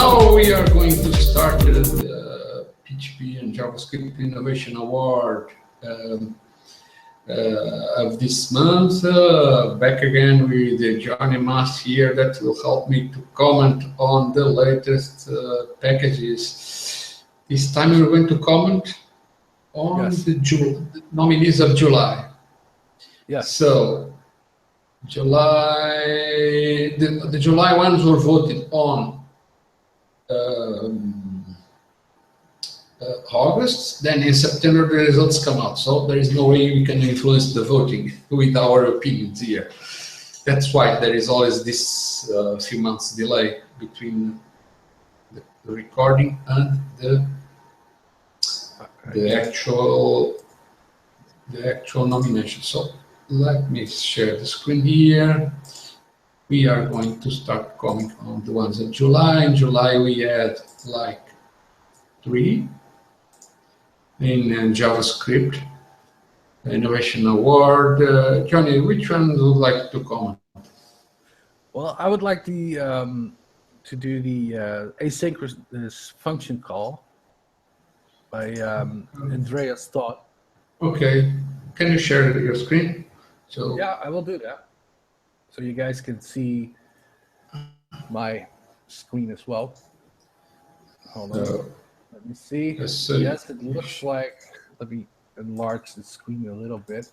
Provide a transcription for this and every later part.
now we are going to start the PHP and JavaScript Innovation Award of this month. Back again with Johnny Mas here that will help me to comment on the latest packages. This time we're going to comment on the nominees of July. Yes. So July, the July ones were voted on August, then in September the results come out. So there is no way we can influence the voting with our opinions here. That's why there is always this few months delay between the recording and the actual nomination. So let me share the screen here. We are going to start commenting on the ones in July. In July we had like 3 in JavaScript Innovation Award. Johnny, which one would you like to comment? Well, I would like to do the asynchronous function call by Andreas Todd. Okay, can you share your screen? So yeah, I will do that. So you guys can see my screen as well. Hold on. Let me see. Yes, it looks like. Let me enlarge the screen a little bit.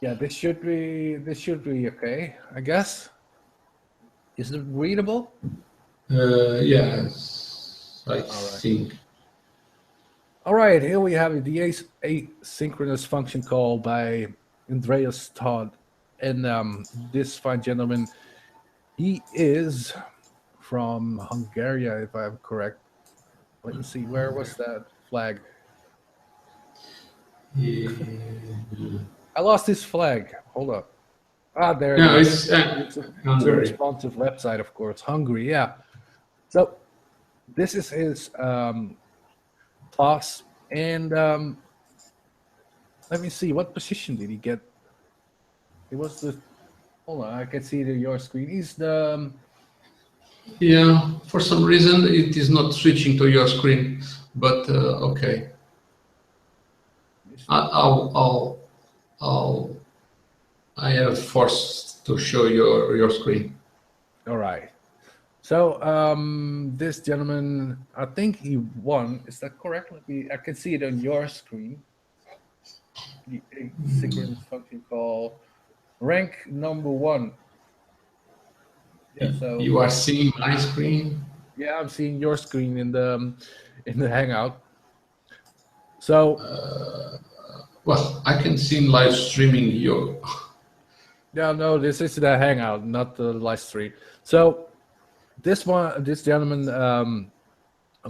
Yeah, this should be okay, I guess. Is it readable? Yes, I think. All right, here we have the asynchronous function call by Andreas Todd, and this fine gentleman, he is from Hungary, if I'm correct. Let me see, where was that flag? Yeah. I lost this flag. Hold up. Ah, there No, it is. it's a responsive website, of course. Hungary, yeah. So this is his class, and let me see, what position did he get? It was the. Hold on, I can see your screen. He's the. Yeah, for some reason it is not switching to your screen, but okay. I have forced to show your screen. All right. So this gentleman, I think he won. Is that correct? I can see it on your screen. The asynchronous function call, rank number 1. Yeah. So you are seeing my screen. Yeah, I'm seeing your screen in the Hangout. So. Well, I can see in live streaming you. Yeah, no, this is the Hangout, not the live stream. So this gentleman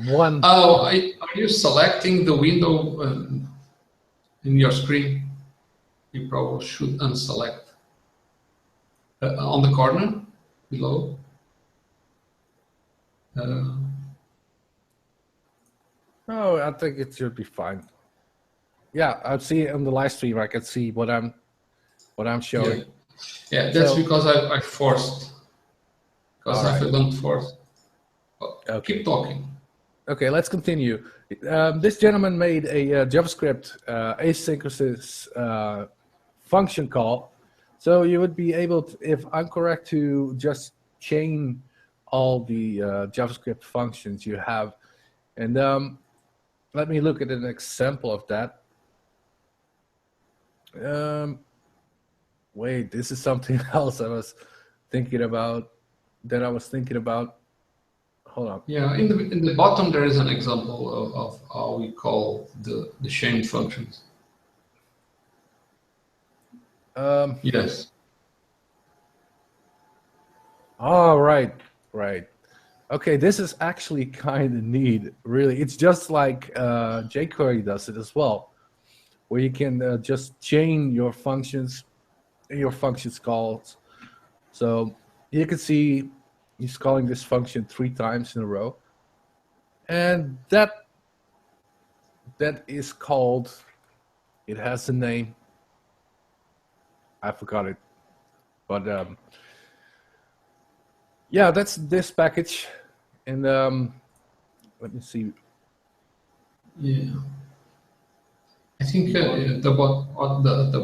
won. Oh, are you selecting the window in your screen? You probably should unselect on the corner below. No, I think it should be fine. Yeah, I see it on the live stream. I can see what I'm showing. Yeah, that's because I forced. Because if I don't force, keep talking. Okay, let's continue. This gentleman made a JavaScript asynchronous function call. So you would be able to, if I'm correct, to just chain all the JavaScript functions you have. And let me look at an example of that. Wait, this is something else I was thinking about. Hold on. Yeah, in the bottom there is an example of how we call the chain functions. Yes. Oh, right. Okay, this is actually kind of neat, really. It's just like jQuery does it as well, where you can just chain your functions and your functions calls. So you can see he's calling this function 3 times in a row. And that is called, it has a name. I forgot it. But yeah, that's this package. And let me see. Yeah. I think the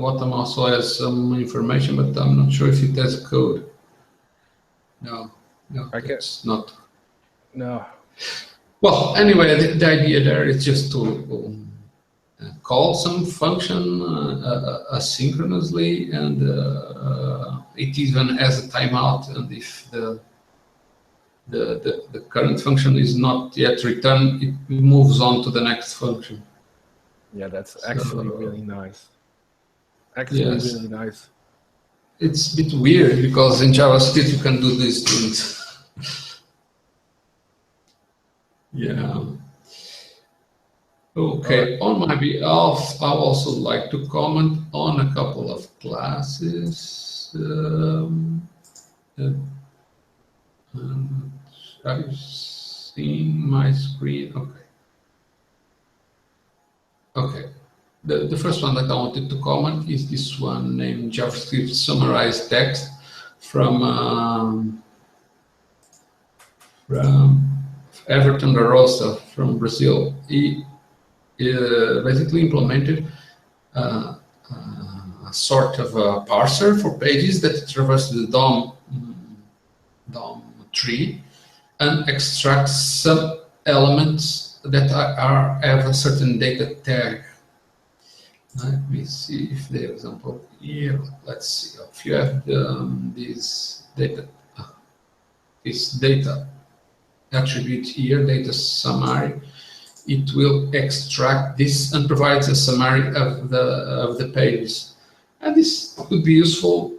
bottom also has some information, but I'm not sure if it has code. No, it's not. No. Well, anyway, the idea there is just to call some function asynchronously, and it even has a timeout, and if the current function is not yet returned, it moves on to the next function. Yeah, that's actually really nice. Actually, yes. really nice. It's a bit weird because in JavaScript you can do these things. Yeah. Okay. Right. On my behalf, I also like to comment on a couple of classes. Are you seeing my screen? Okay. Okay. The first one that I wanted to comment is this one named JavaScript Summarized Text from Everton da Rosa from Brazil. He basically implemented a sort of a parser for pages that traverses the DOM tree and extracts some elements that have a certain data tag. Let me see if the example here. Let's see if you have this data attribute here, data summary. It will extract this and provides a summary of the pages, and this could be useful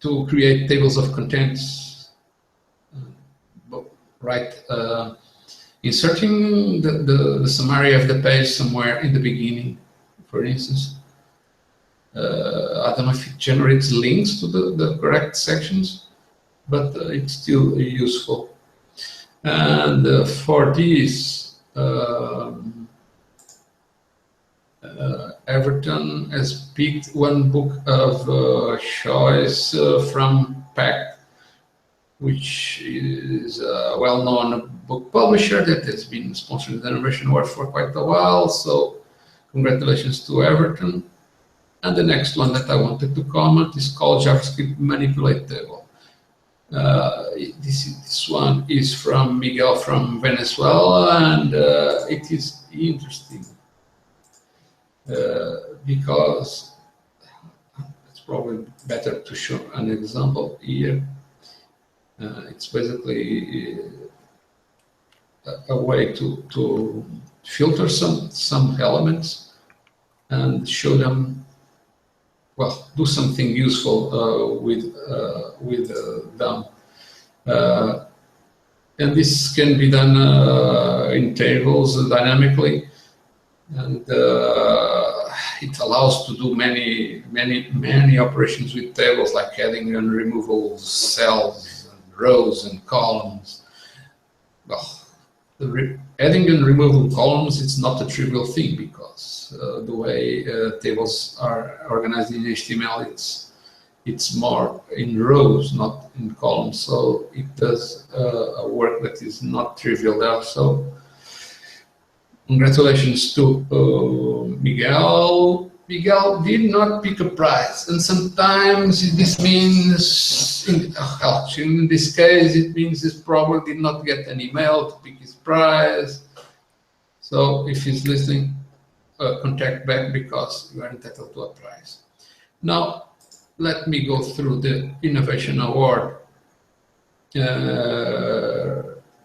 to create tables of contents. Right, inserting the summary of the page somewhere in the beginning. For instance, I don't know if it generates links to the correct sections, but it's still useful. And for this, Everton has picked one book of choice from PAC, which is a well-known book publisher that has been sponsoring the Innovation Award for quite a while. So congratulations to Everton. And the next one that I wanted to comment is called JavaScript Manipulate Table. This one is from Miguel from Venezuela, and it is interesting because it's probably better to show an example here. It's basically a way to filter some elements and show them, well, do something useful with them. And this can be done in tables dynamically, and it allows to do many operations with tables, like adding and removing cells, and rows and columns. Well, adding and removing columns, it's not a trivial thing, because the way tables are organized in HTML, it's more in rows, not in columns. So it does a work that is not trivial there. So congratulations to Miguel. Miguel did not pick a prize, and sometimes this means, in this case, it means he probably did not get an email to pick his prize. So if he's listening, contact back, because you are entitled to a prize. Now, let me go through the Innovation Award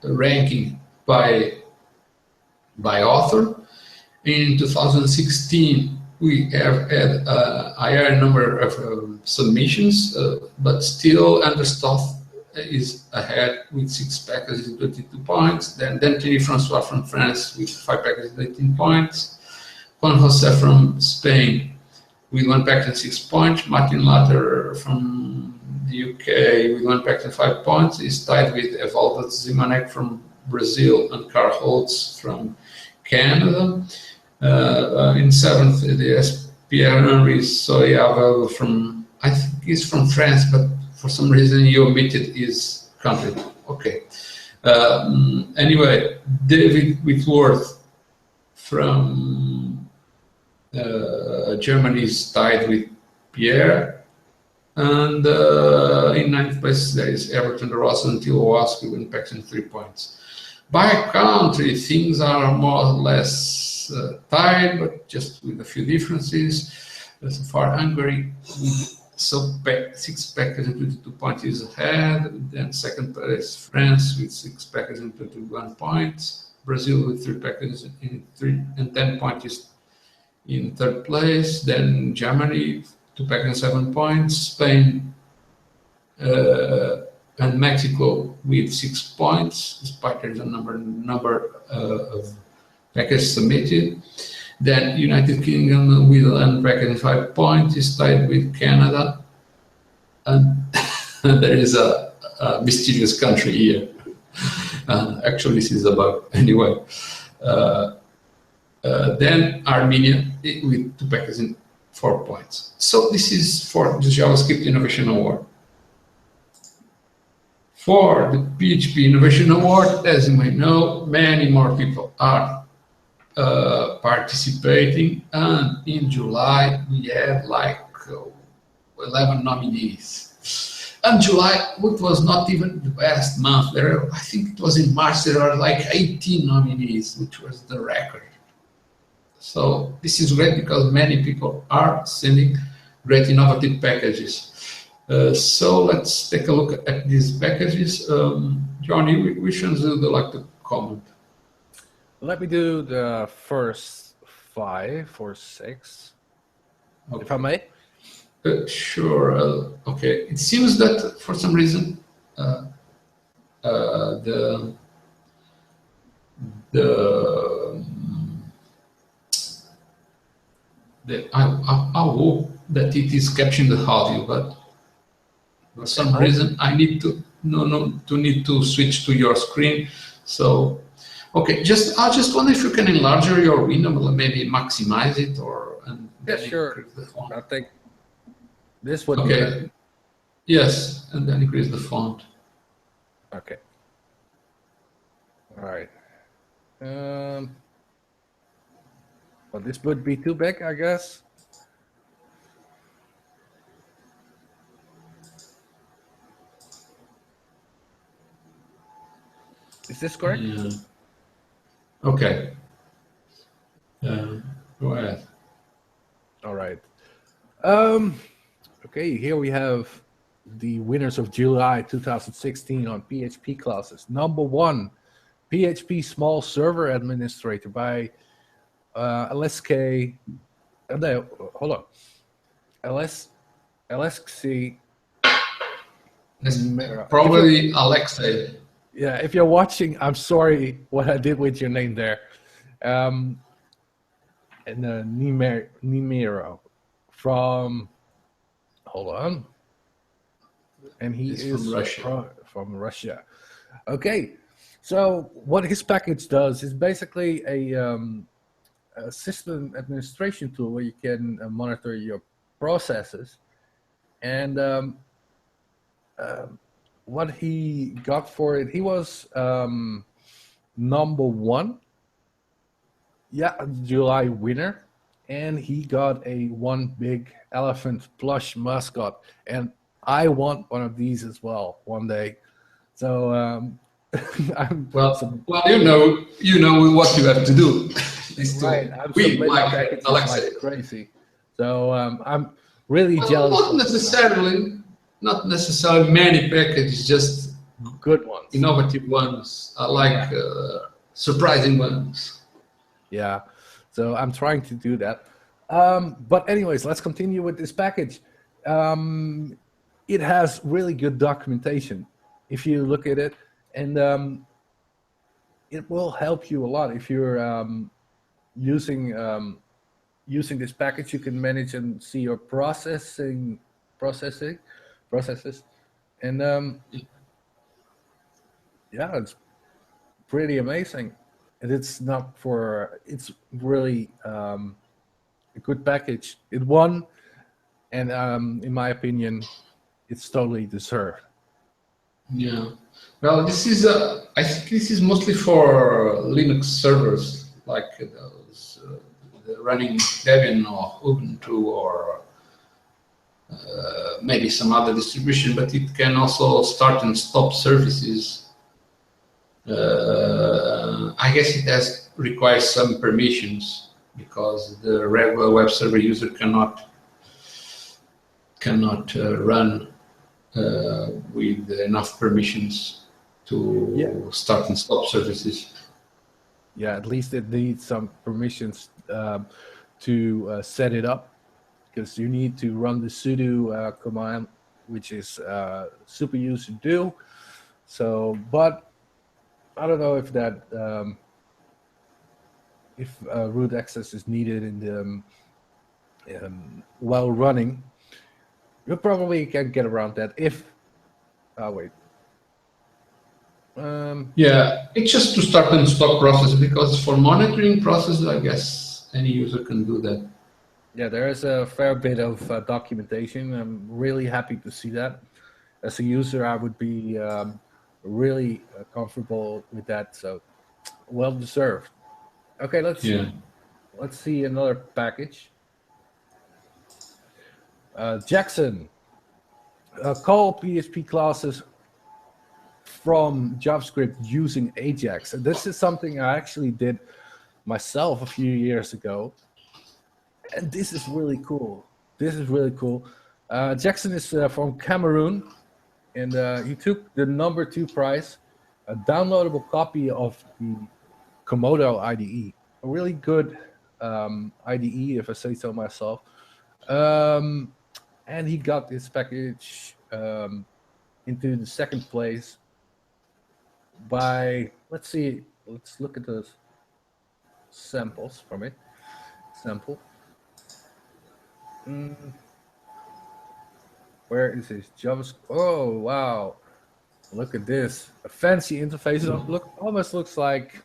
ranking by author. In 2016, we have had a higher number of submissions, but still Understuff is ahead with 6 packages and 22 points. Then Thierry Francois from France with 5 packages and 18 points. Juan Jose from Spain with 1 package and 6 points. Martin Latter from the UK with 1 package and 5 points is tied with Evaldo Zimanek from Brazil and Carl Holtz from Canada. In 7th, the Pierre Henri Soriaval from, I think he's from France, but for some reason you omitted his country. Okay. Anyway, David Whitworth from Germany is tied with Pierre. And in ninth place, there is Everton Ross until Owaski with Paxton 3 points. By country, things are more or less tied, but just with a few differences. So far, Hungary with 6 packages and 22 points is ahead. Then second place, France with 6 packages and 21 points. Brazil with 3 packages and 10 points is in third place. Then Germany, 2 packages and 7 points. Spain and Mexico with 6 points, despite there's a number of packages submitted. Then United Kingdom with 1 package and 5 points is tied with Canada, and there is a mysterious country here. Actually, this is a bug anyway. Then Armenia with 2 packages and 4 points. So this is for the JavaScript Innovation Award. For the PHP Innovation Award, as you may know, many more people are participating, and in July we had like 11 nominees. And July, which was not even the best month, I think it was in March, there are like 18 nominees, which was the record. So this is great because many people are sending great innovative packages. So let's take a look at these packages. Johnny, which ones would you like to comment? Let me do the first 5 or 6, Okay. if I may. Sure. Okay. It seems that for some reason I hope that it is capturing the audio, but for some reason I need to need to switch to your screen. So okay, I just wonder if you can enlarge your window, maybe maximize it, or yeah, sure. I think this would be better. Yes, and then increase the font. Okay. All right. Well, this would be too big, I guess. Is this correct? Yeah. Okay. Go ahead. All right. Okay, here we have the winners of July 2016 on PHP classes. Number 1, PHP Small Server Administrator by LSK. No, hold on. LSC. Probably Alexei. Yeah, if you're watching, I'm sorry what I did with your name there. And Nimero from, hold on. And he is from Russia. From Russia. Okay, so what his package does is basically a system administration tool where you can monitor your processes. And what he got for it, he was number 1, July winner, and he got a one big elephant plush mascot, and I want one of these as well one day. So well, you know what you have to do. Right, I'm submitting packages like crazy. So I'm really jealous. Not necessarily many packages, just good ones, innovative ones. I like surprising ones. Yeah, so I'm trying to do that. But anyways, let's continue with this package. It has really good documentation if you look at it, and it will help you a lot if you're using this package. You can manage and see your processes, and yeah, it's pretty amazing. And it's really a good package. It won And in my opinion, it's totally deserved. Yeah. Well, this is I think this is mostly for Linux servers, like those running Debian or Ubuntu or maybe some other distribution, but it can also start and stop services. I guess it requires some permissions because the regular web server user cannot run with enough permissions to start and stop services. Yeah, at least it needs some permissions to set it up, because you need to run the sudo command, which is super user do. So, but I don't know if that if root access is needed in the while running. You probably can get around that if. Oh wait. Yeah, it's just to start and stop process, because for monitoring processes, I guess any user can do that. Yeah, there is a fair bit of documentation. I'm really happy to see that. As a user, I would be really comfortable with that. So, well deserved. Okay, let's see another package. Jackson, call PHP classes from JavaScript using Ajax. And this is something I actually did myself a few years ago. And this is really cool. This is really cool. Jackson is from Cameroon, and he took the #2 prize, a downloadable copy of the Komodo IDE, a really good IDE, if I say so myself. And he got this package into the 2nd place by, let's look at the samples from it. Sample. Where is his JavaScript? Oh, wow. Look at this. A fancy interface. Almost looks like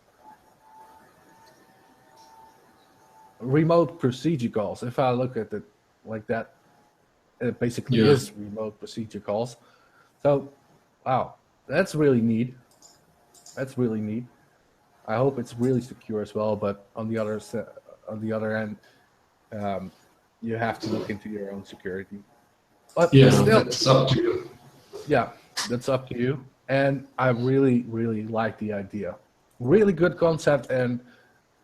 remote procedure calls. If I look at it like that, it basically is remote procedure calls. So, wow, that's really neat. That's really neat. I hope it's really secure as well. But on the other end, you have to look into your own security. But still, that's up to you. Yeah, that's up to you. And I really, really like the idea. Really good concept and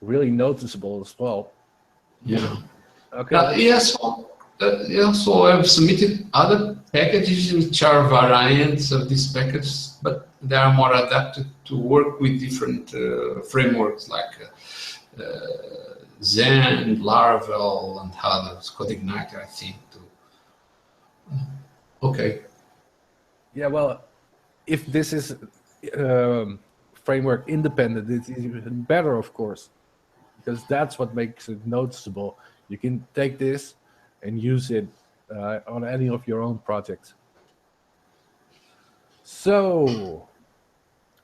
really noticeable as well. Yeah. Okay. So I've submitted other packages which are variants of this package, but they are more adapted to work with different frameworks like Zen, Laravel, and others. CodeIgniter, I think, too. Okay. Yeah, well, if this is framework independent, it's even better, of course, because that's what makes it noticeable. You can take this and use it on any of your own projects. So,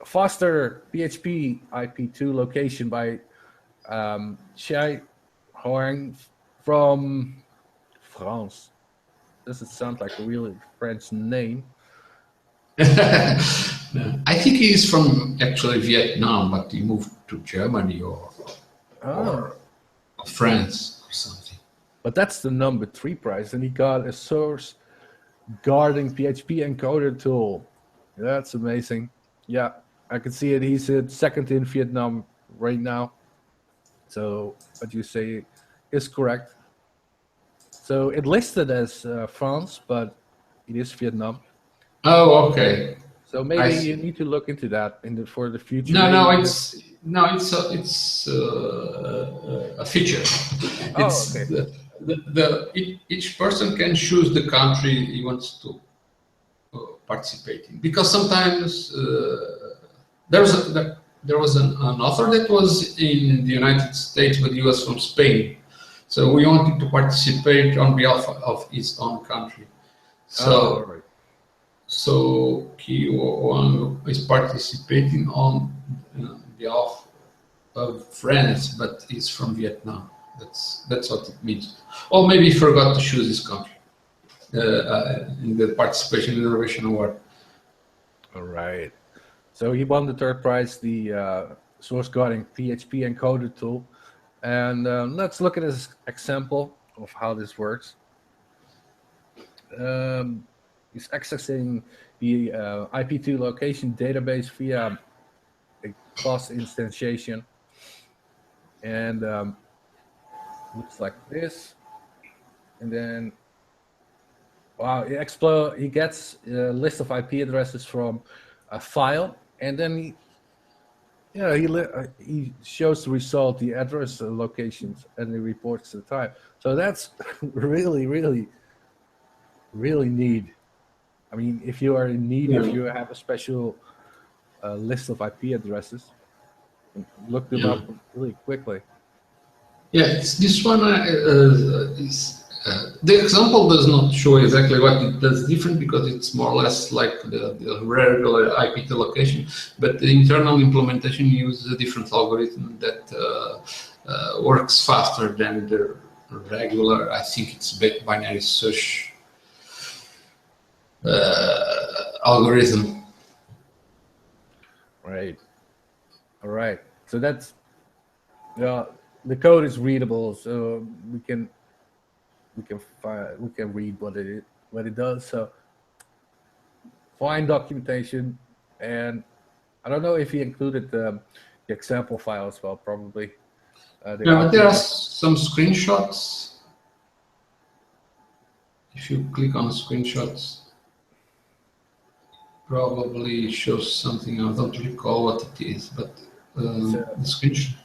faster PHP IP2 location by Chai Hoang from France. Does it sound like a really French name? I think he's from actually Vietnam, but he moved to Germany or France or something. But that's the #3 prize, and he got a source guarding PHP encoder tool. That's amazing. Yeah, I can see it. He's at 2nd in Vietnam right now. So what you say is correct. So it listed as France, but it is Vietnam. Oh, okay. So maybe you need to look into that for the future. It's a feature. Each person can choose the country he wants to participate in, because sometimes there was an author that was in the United States, but he was from Spain. So we wanted to participate on behalf of his own country. So he is participating on behalf of France, but he's from Vietnam. That's what it means. Or maybe he forgot to choose his country. in the Participation Innovation Award. All right. So he won the third prize, the source guarding PHP encoder tool. And let's look at this example of how this works. He's accessing the IP2 location database via a class instantiation. And looks like this. And then, wow, he gets a list of IP addresses from a file. And then he shows the result, the address locations, and he reports the time. So that's really, really, really neat. I mean, if you are in need, if you have a special list of IP addresses, look them up really quickly. Yeah, this one is the example does not show exactly what it does different because it's more or less like the regular IP location, but the internal implementation uses a different algorithm that works faster than the regular. I think it's binary search algorithm. Right. All right. So that's the code is readable, so we can read what it does. So fine documentation, and I don't know if he included the example file as well. Probably. There are some screenshots. If you click on screenshots, probably shows something. I don't recall what it is, but the screenshot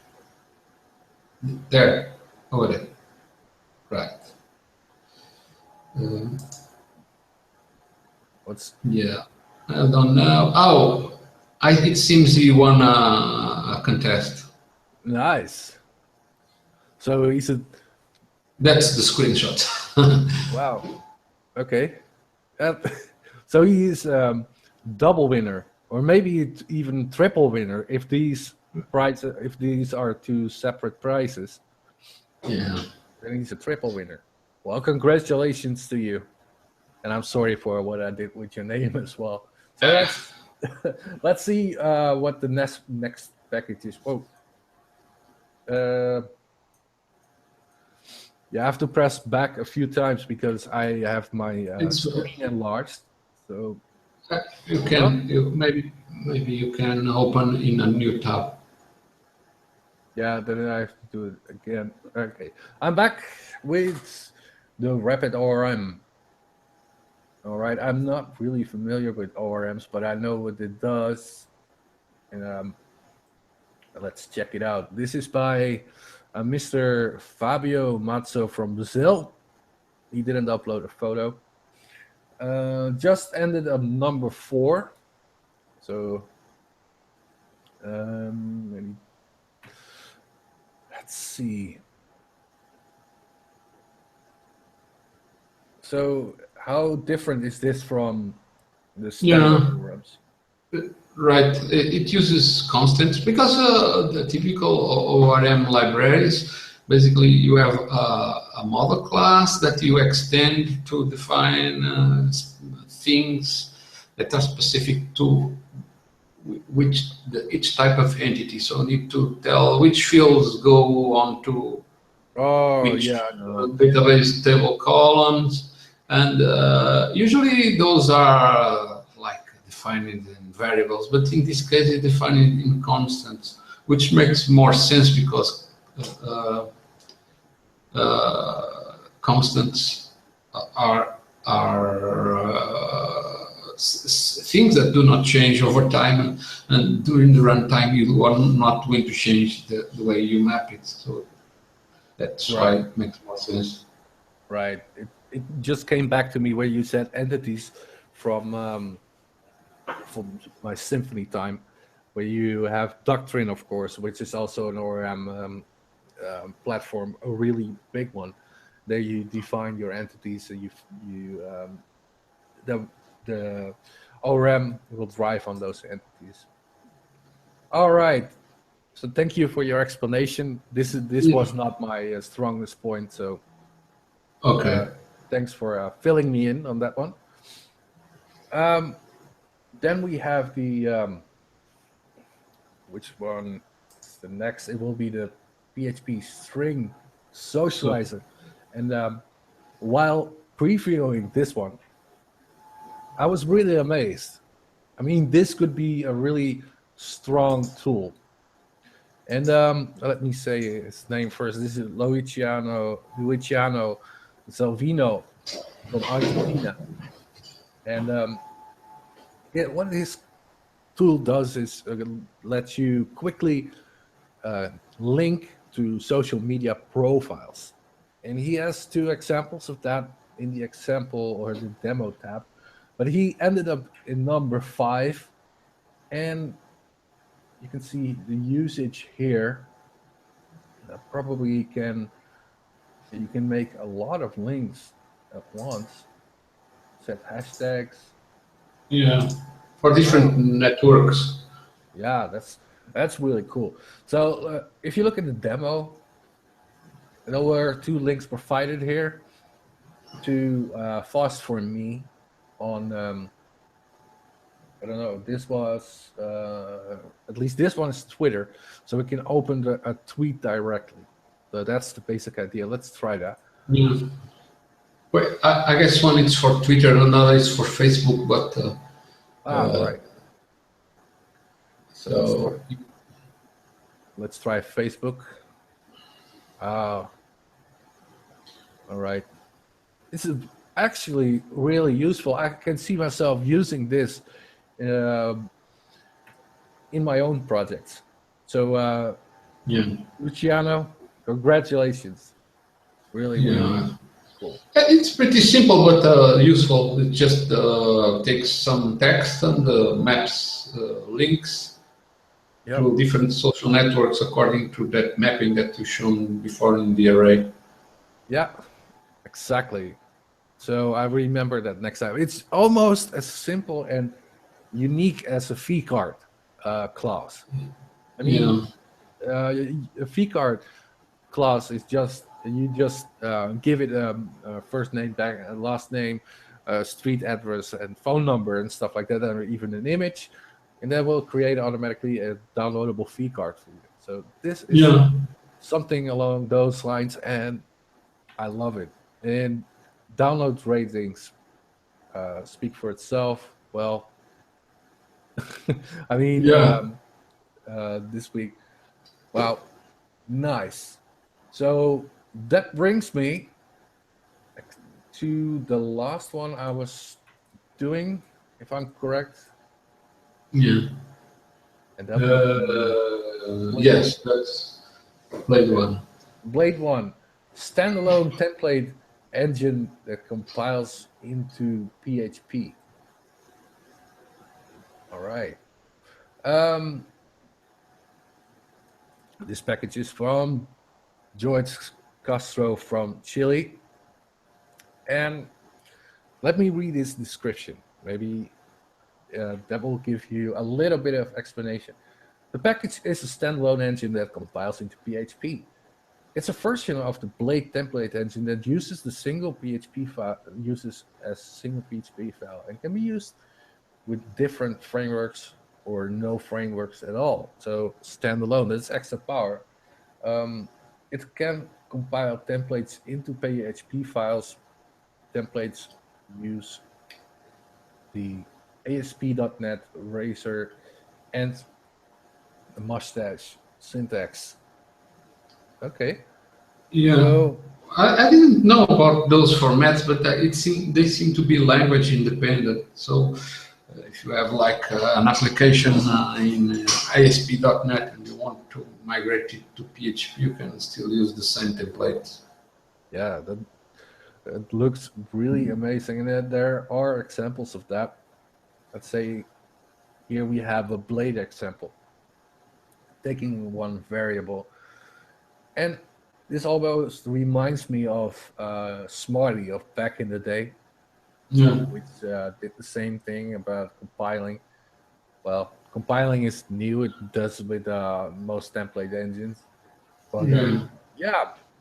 there, over there, right. Yeah, I don't know. Oh, it seems he won a contest. Nice. So he said. That's the screenshot. Wow. Okay. So he's double winner, or maybe even triple winner if these are two separate prizes. Yeah. Then he's a triple winner. Well, congratulations to you. And I'm sorry for what I did with your name as well. So let's see what the next package is. Whoa. You have to press back a few times because I have my screen enlarged. So you can maybe you can open in a new tab. Yeah, then I have to do it again. Okay, I'm back with the Rapid ORM. All right, I'm not really familiar with ORMs, but I know what it does. And let's check it out. This is by Mr. Fabio Mazzo from Brazil. He didn't upload a photo. Just ended up number 4. So let's see. So how different is this from the standard ORMs? Right, it uses constants because the typical ORM libraries, basically you have a model class that you extend to define things that are specific to each type of entity. So you need to tell which fields go on to which database table columns, and usually those are like defined in variables, but in this case it's defined in constants, which makes more sense because constants are things that do not change over time, and during the runtime you are not going to change the way you map it. So that's why it makes more sense. Right. It just came back to me where you said entities from my Symfony time, where you have Doctrine, of course, which is also an ORM platform, a really big one. There you define your entities, so the ORM will drive on those entities. All right. So thank you for your explanation. This was not my strongest point, so okay. thanks for filling me in on that one. Then we have the which one is the next? It will be the PHP String Socializer. And while previewing this one, I was really amazed. I mean, this could be a really strong tool. And let me say his name first. This is Luciano Salvino from Argentina. And what his tool does is lets you quickly link to social media profiles. And he has 2 examples of that in the example or the demo tab. But he ended up in number 5. And you can see the usage here. Probably you can make a lot of links at once. Set hashtags. Yeah, for different networks. Yeah, that's really cool. So if you look at the demo, there were 2 links provided here to Fast for Me on I don't know, this was at least this one is Twitter, so we can open a tweet directly. So that's the basic idea. Let's try that. Yeah. Well, I guess one is for Twitter, another is for Facebook, but right. So let's try Facebook. All right. This is actually really useful. I can see myself using this in my own projects. So Luciano, congratulations. Really cool. It's pretty simple but useful. It just takes some text and maps links to different social networks according to that mapping that you shown before in the array. Yeah, exactly. So I remember that next time. It's almost as simple and unique as a vcard class. I mean, a vcard class is just you just give it a first name, last name, street address, and phone number and stuff like that, or even an image, and that will create automatically a downloadable vcard for you. So this is something along those lines, and I love it. And download ratings speak for itself. Well, I mean, this week, wow, nice. So that brings me to the last one I was doing, if I'm correct. Yeah. And that yes, that's Blade 1. Blade 1, standalone template engine that compiles into PHP. All right. This package is from George Castro from Chile. And let me read his description. Maybe that will give you a little bit of explanation. The package is a standalone engine that compiles into PHP. It's a version of the Blade template engine that uses the single PHP file, and can be used with different frameworks or no frameworks at all. So standalone, that's extra power. It can compile templates into PHP files. Templates use the ASP.NET Razor and the Mustache syntax. Okay. Yeah. So, I didn't know about those formats, but they seem to be language independent. So if you have like an application in ASP.NET and you want to migrate it to PHP, you can still use the same templates. Yeah, it looks really amazing, and there are examples of that. Let's say here we have a Blade example, taking one variable, and this almost reminds me of Smarty of back in the day, which did the same thing about compiling. Well, compiling is new; it does with most template engines, but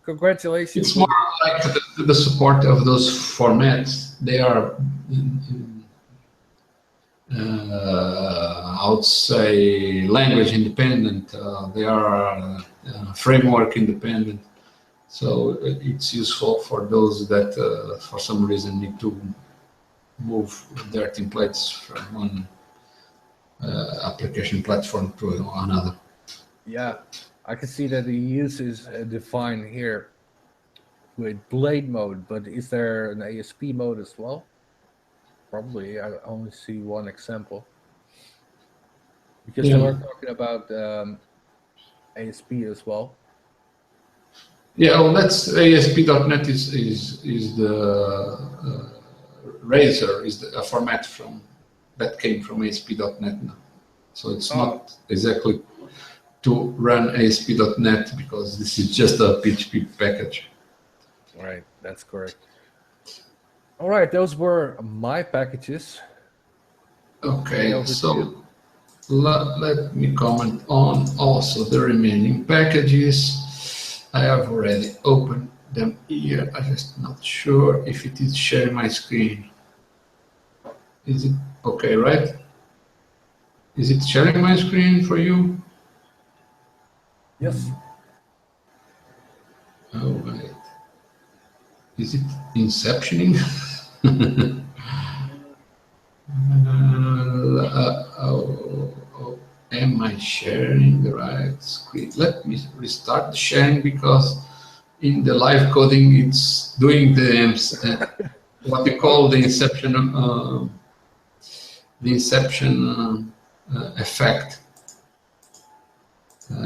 Congratulations. It's more like the support of those formats. They are, I would say, language independent. They are framework independent. So it's useful for those that, for some reason, need to move their templates from one application platform to another. Yeah, I can see that the use is defined here with blade mode, but is there an ASP mode as well? Probably. I only see one example. Because they were talking about ASP as well. Yeah, well, that's ASP.NET is the Razor is a format that came from ASP.NET now. So it's not exactly to run ASP.NET because this is just a PHP package. Right, that's correct. All right, those were my packages. Okay, so let me comment on also the remaining packages. I have already opened them here. I'm just not sure if it is sharing my screen. Is it okay, right? Is it sharing my screen for you? Yes. Oh, right. Is it inceptioning? Am I sharing the right screen? Let me restart the sharing because in the live coding it's doing the what we call the inception effect.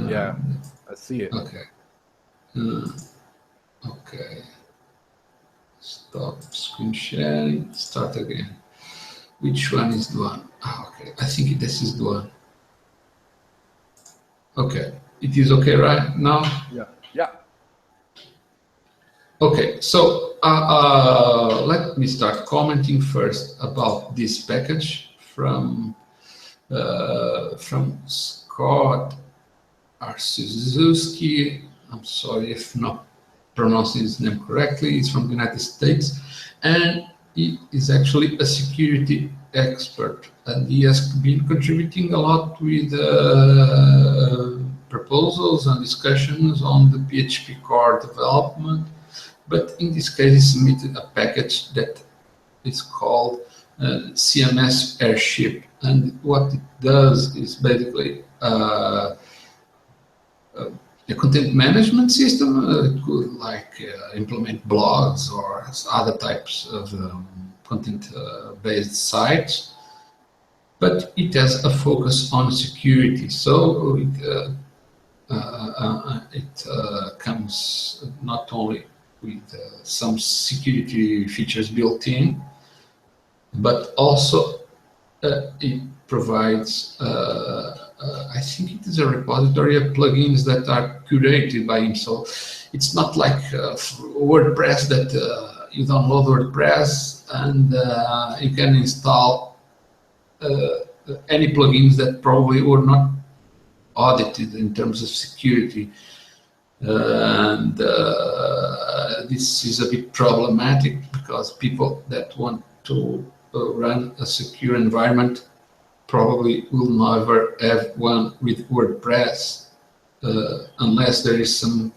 Yeah, I see it. Okay. Okay. Stop screen sharing. Start again. Which one is the one? Okay, I think this is the one. Okay, it is okay right now? Yeah. Yeah. Okay, so let me start commenting first about this package from Scott Arsiszewski. I'm sorry if not pronouncing his name correctly. He's from the United States, and he is actually a security expert, and he has been contributing a lot with proposals and discussions on the PHP core development. But in this case, he submitted a package that is called CMS Airship, and what it does is basically a content management system. It could implement blogs or other types of content-based sites, but it has a focus on security. So it comes not only with some security features built in, but also it provides, I think it is a repository of plugins that are curated by him. So it's not like WordPress that you download WordPress and you can install any plugins that probably were not audited in terms of security. And this is a bit problematic because people that want to run a secure environment probably will never have one with WordPress unless there is some